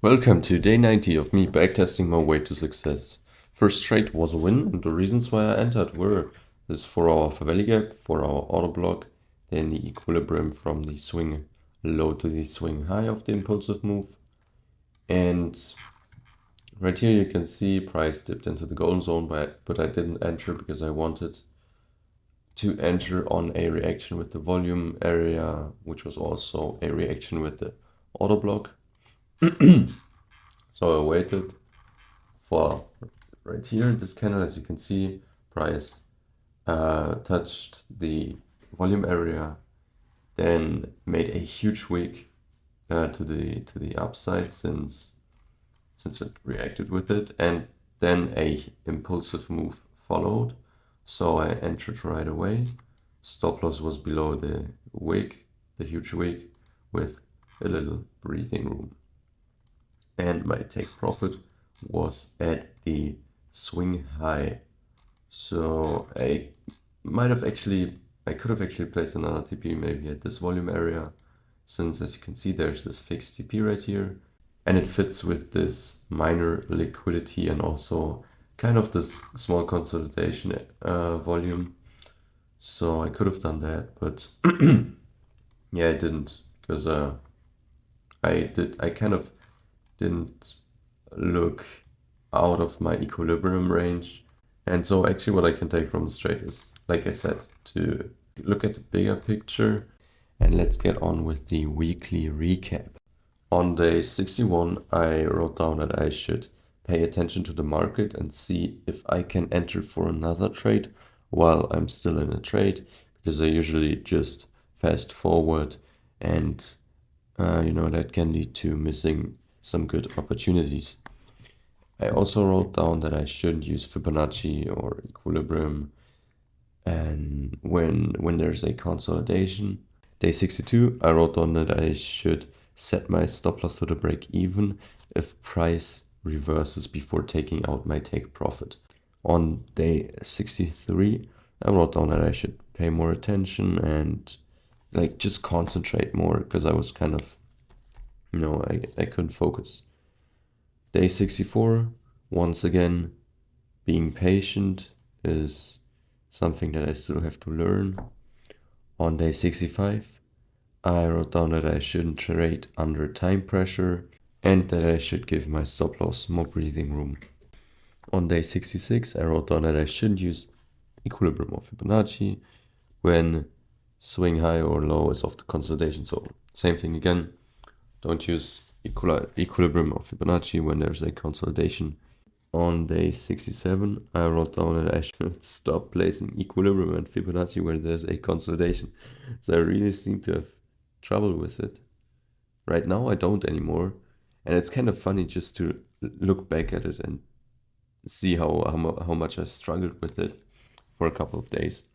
Welcome to day 90 of me backtesting my way to success. First trade was a win, and the reasons why I entered were this 4-hour Favelli gap, 4-hour auto block, then the equilibrium from the swing low to the swing high of the impulsive move. And right here you can see price dipped into the golden zone, but I didn't enter because I wanted to enter on a reaction with the volume area, which was also a reaction with the auto block. So I waited for right here in this candle. As you can see, price touched the volume area, then made a huge wick to the upside since it reacted with it, and then a impulsive move followed. So I entered right away. Stop loss was below the wick, the huge wick, with a little breathing room. And my take profit was at the swing high. So I could have actually placed another TP maybe at this volume area, since as you can see there's this fixed TP right here, and it fits with this minor liquidity and also kind of this small consolidation volume. So I could have done that, but yeah, I didn't, because I kind of didn't look out of my equilibrium range. And so actually what I can take from this trade is, like I said, to look at the bigger picture. And let's get on with the weekly recap. On day 61, I wrote down that I should pay attention to the market and see if I can enter for another trade while I'm still in a trade, because I usually just fast forward, and that can lead to missing some good opportunities. I also wrote down that I shouldn't use Fibonacci or equilibrium and when there's a consolidation. Day 62, I wrote down that I should set my stop loss to the break even if price reverses before taking out my take profit. On day 63, I wrote down that I should pay more attention and just concentrate more, because I was kind of, I couldn't focus. Day 64, once again, being patient is something that I still have to learn. On day 65, I wrote down that I shouldn't trade under time pressure and that I should give my stop loss more breathing room. On day 66, I wrote down that I shouldn't use equilibrium or Fibonacci when swing high or low is off the consolidation. So same thing again, don't use equilibrium or Fibonacci when there's a consolidation. On day 67, I wrote down that I should stop placing equilibrium and Fibonacci where there's a consolidation. So I really seem to have trouble with it. Right now I don't anymore. And it's kind of funny just to look back at it and see how much I struggled with it for a couple of days.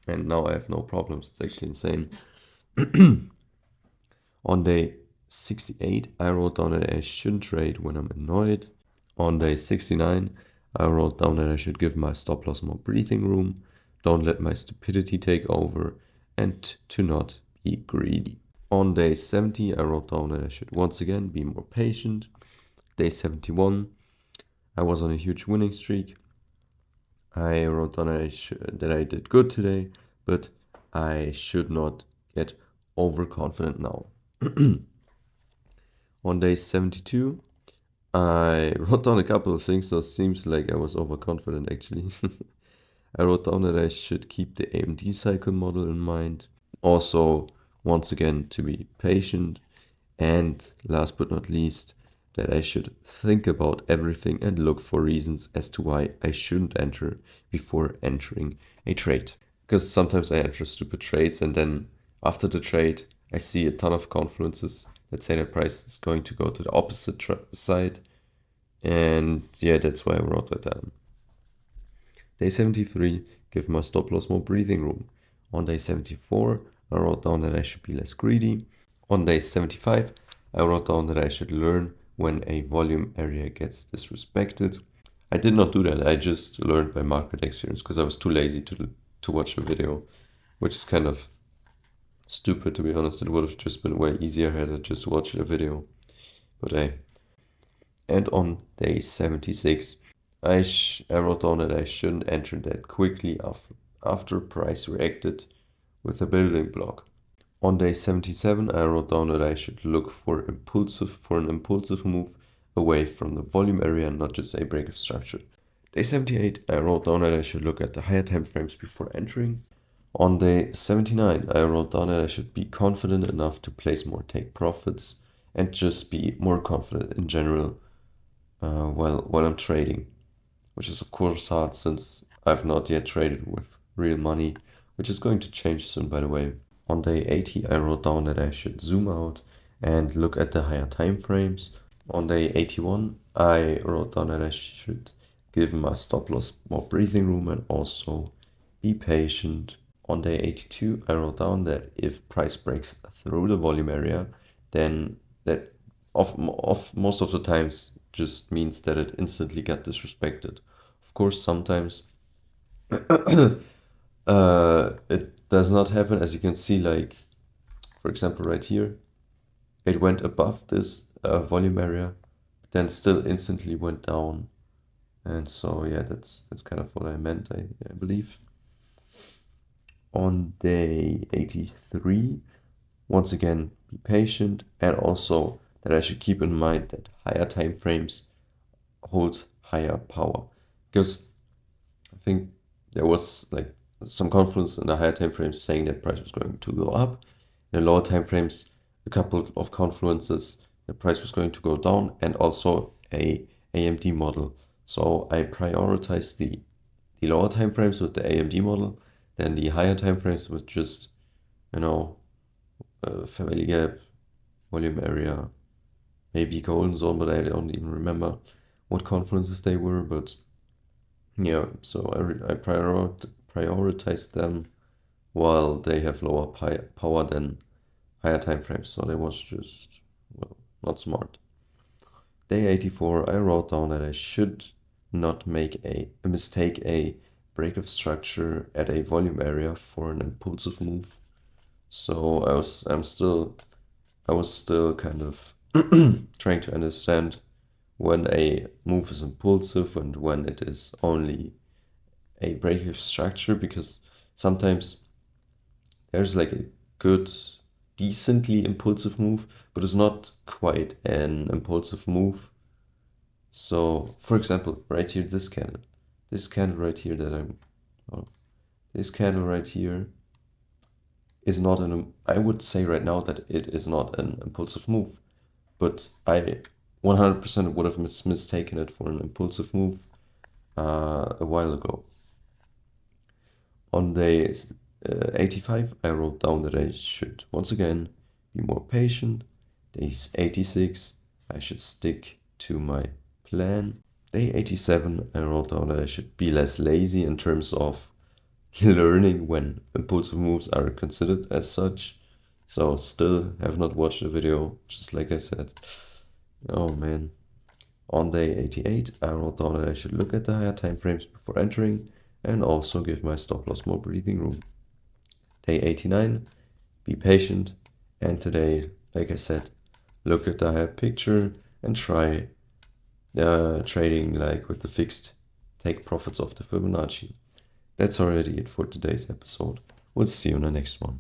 And now I have no problems. It's actually insane. On day 68, I wrote down that I shouldn't trade when I'm annoyed. On day 69, I wrote down that I should give my stop loss more breathing room, don't let my stupidity take over, and to not be greedy. On day 70, I wrote down that I should once again be more patient. Day 71, I was on a huge winning streak. I wrote down that I did good today, but I should not get overconfident now. On day 72, I wrote down a couple of things, so it seems like I was overconfident actually. I wrote down that I should keep the AMD cycle model in mind. Also, once again, to be patient. And last but not least, that I should think about everything and look for reasons as to why I shouldn't enter before entering a trade. Because sometimes I enter stupid trades, and then after the trade, I see a ton of confluences that say that price is going to go to the opposite side. And yeah, that's why I wrote that down. Day 73, give my stop loss more breathing room. On day 74, I wrote down that I should be less greedy. On day 75, I wrote down that I should learn when a volume area gets disrespected. I did not do that, I just learned by market experience because I was too lazy to watch a video, which is kind of stupid, to be honest. It would have just been way easier had I just watched a video. per day. And on day 76, I wrote down that I shouldn't enter that quickly after price reacted with a building block. On day 77, I wrote down that I should look for an impulsive move away from the volume area and not just a break of structure. Day 78, I wrote down that I should look at the higher time frames before entering. On day 79, I wrote down that I should be confident enough to place more take profits and just be more confident in general while I'm trading, which is of course hard since I've not yet traded with real money, which is going to change soon, by the way. On day 80, I wrote down that I should zoom out and look at the higher time frames. On day 81, I wrote down that I should give my stop loss more breathing room and also be patient. On day 82, I wrote down that if price breaks through the volume area, then that of most of the times just means that it instantly got disrespected. Of course, sometimes it does not happen, as you can see, like, for example, right here, it went above this volume area, but then still instantly went down. And so, yeah, that's kind of what I meant, I believe. On day 83, once again, be patient, and also that I should keep in mind that higher time frames hold higher power, because I think there was like some confluence in the higher time frames saying that price was going to go up. In the lower time frames, a couple of confluences, the price was going to go down, and also a AMD model. So I prioritized the lower time frames with the AMD model, then the higher time frames with just, family gap, volume area, maybe golden zone, but I don't even remember what confluences they were. But yeah, so I prioritized them while they have lower power than higher time frames. So that was just, well, not smart. Day 84, I wrote down that I should not make a mistake a break of structure at a volume area for an impulsive move. So I was still kind of trying to understand when a move is impulsive and when it is only a break of structure, because sometimes there's like a good, decently impulsive move, but it's not quite an impulsive move. So, for example, right here, this candle right here this candle right here is not I would say right now that it is not an impulsive move, but I 100% would have mistaken it for an impulsive move a while ago. On day 85, I wrote down that I should once again be more patient. Day 86, I should stick to my plan. Day 87, I wrote down that I should be less lazy in terms of learning when impulsive moves are considered as such. So still have not watched the video, just like I said. Oh man. On day 88, I wrote down that I should look at the higher time frames before entering and also give my stop loss more breathing room. Day 89, be patient, and today, like I said, look at the higher picture and try trading like with the fixed take profits of the Fibonacci. That's already it for today's episode. We'll see you in the next one.